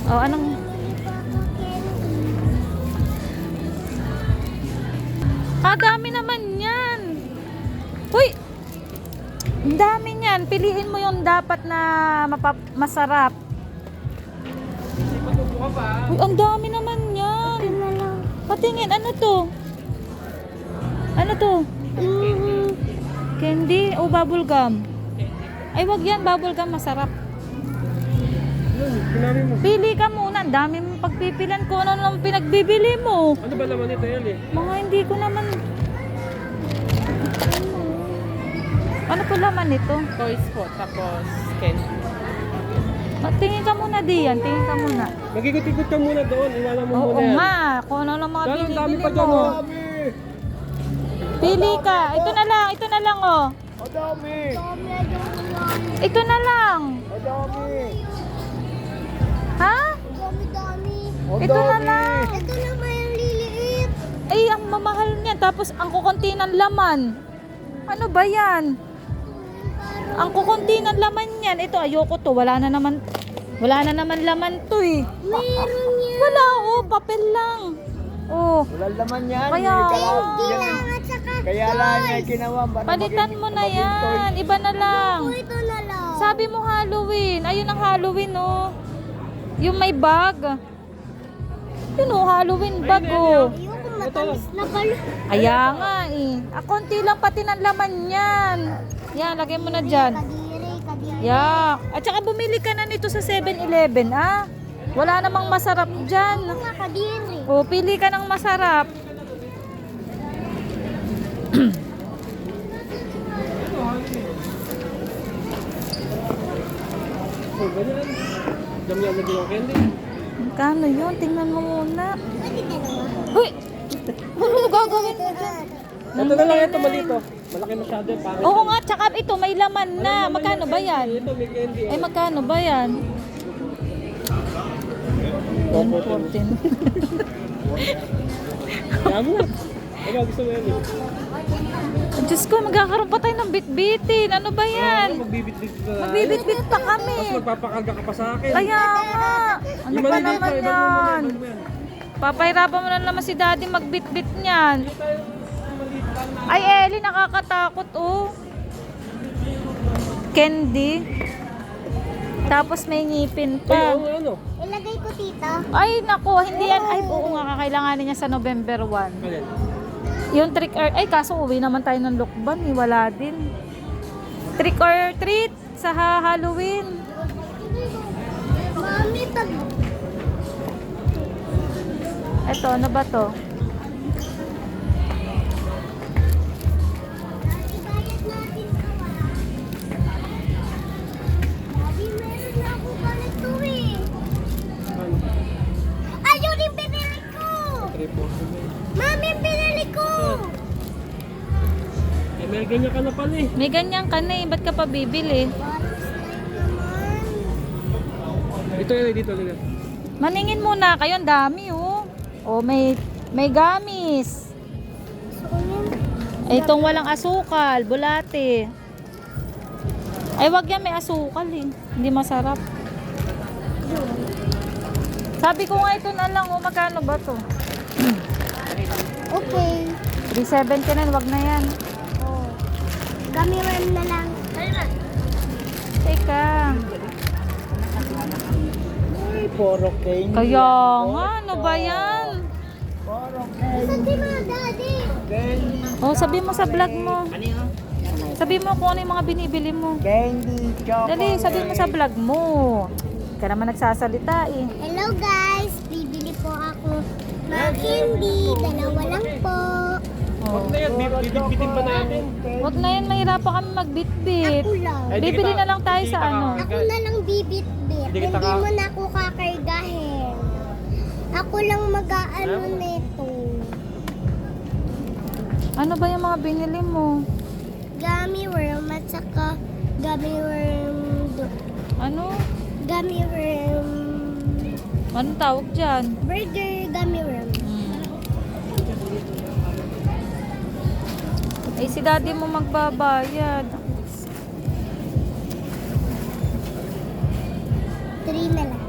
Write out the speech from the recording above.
Oh, anong... Dami naman yan. Uy! Ang dami niyan. Piliin mo yung dapat na masarap. Uy, ang dami naman yan. Patingin, ano to? Ano to? Candy o bubble gum? Ay, wag yan. Bubble gum masarap. Pili ka muna. Ang dami mong pagpipilan ko. Ano naman pinagbibili mo? Ano ba naman ito yan eh? Mga hindi ko naman... Ano po laman nito? Toys po, tapos candy. Tingin ka muna diyan. Tingin ka muna. Mag-ikot-ikot ka muna doon. Iwanan mo Oo muna yan. nga. Kung ano lang mga Dami binibili pa dyan, mo. oh. Pili ka. Ito na lang. Ito na lang, oh. Madami. Ito na lang. Madami. Ha? Dami-dami. Ito na lang. Ito naman yung liliit. Ay, ang mamahal niyan. Tapos, ang kukunti ng laman. Ano ba yan? Ang kukunti ng laman niyan. Ito, ayoko to. Wala na naman laman to eh. Meron yan. Wala, oh. Papel lang. Oh. Walang laman yan. Kaya, Hindi lang at saka Kaya lang niya ginawa. palitan mo na yan. Iba na lang. ito na lang. Sabi mo Halloween. Ayun ang Halloween, oh. Yung may bag. Yun, oh. Halloween bag, oh. Ayoko matamis na pala. Kaya nga, eh. Konti lang pati ng laman yan. Yan, lagay mo na dyan. Kadiri. Yak. At saka bumili ka na nito sa 7-Eleven, ah. Wala namang masarap dyan. Mga kadiri. O, pili ka ng masarap. Oh, ganyan. Dami yan na yung candy. Magkano yun? Tingnan mo muna. Pwede dalawa. Uy! Ano gagawin mo dyan? Ito na lang ito, malito. Malaki masyado yung pangit. Oo nga, tsaka ito may laman na. Magkano ba yan? Ito, may candy. Ay, magkano ba yan? 114. Kaya mo na. Ano, gusto mo yan eh. Diyos ko, magkakaroon pa tayo ng bitbitin. Ano ba yan? Magbibit-bit ka na. Magbibitbit pa kami. Tapos magpapakarga ka pa sa akin. Kaya nga. Ano Yung ba maliliit naman na, ibang mo yan? ibang mo yan. Papahirapan mo na naman si daddy magbitbit niyan. Ay, Ellie, nakakatakot, oh. Candy. Tapos may ngipin Ay, pa. oo, ano? Ilagay ko tita. Ay, nako, hindi yan. Ay, oo nga, kakailanganin niya sa November 1. Alin? Yung trick or... Ay, kaso uwi naman tayo ng Lukban, eh. Wala din. Trick or treat sa Halloween. Mami, Ito, ano ba to? ibayad natin ito Sabi, meron na ako ganito eh. Ano? Ayun yung binili ko. 340. Mami, binili ko. Eh, may ganyan ka na pala eh. May ganyan ka na, eh. Ba't ka pa bibili? Dito yun, dito. Maningin muna kayo, ang dami, oh. Oh, may gamis. Ay, itong walang asukal, bulate. Ay, wag yan, may asukal eh. Hindi masarap. Sabi ko nga ito na lang, oh, magkano ba to? Okay. 379, wag na yan. Oh. Gamiwan na lang. Teka. Ay, poro candy. Kaya nga, ano ba yan? Poro candy. Sabi mo, daddy. Candy. Oh, sabi mo sa vlog mo. Sabi mo kung ano yung mga binibili mo. Candy, chocolate. Dali, sabi mo sa vlog mo. Hindi ka naman nagsasalita eh. Hello guys, bibili po ako ng candy. Dalawa lang po. Oh. Huwag na yan, bibit-bitin pa natin. Wag na yan, mahirapan kami magbitbit. Ako lang. Ay, di Bibili kita- na lang tayo di sa kita ano. Ako na lang bibit-bit. Hindi Hindi kita ka- mo na ako kakargahin. Ako lang mag-aano nito. Ano ba yung mga binili mo? Gummy worm at saka gummy worm. Ano? Gummy worm. Anong tawag dyan? Burger gummy worm. Eh, si daddy mo magbabayad. 3 na lang.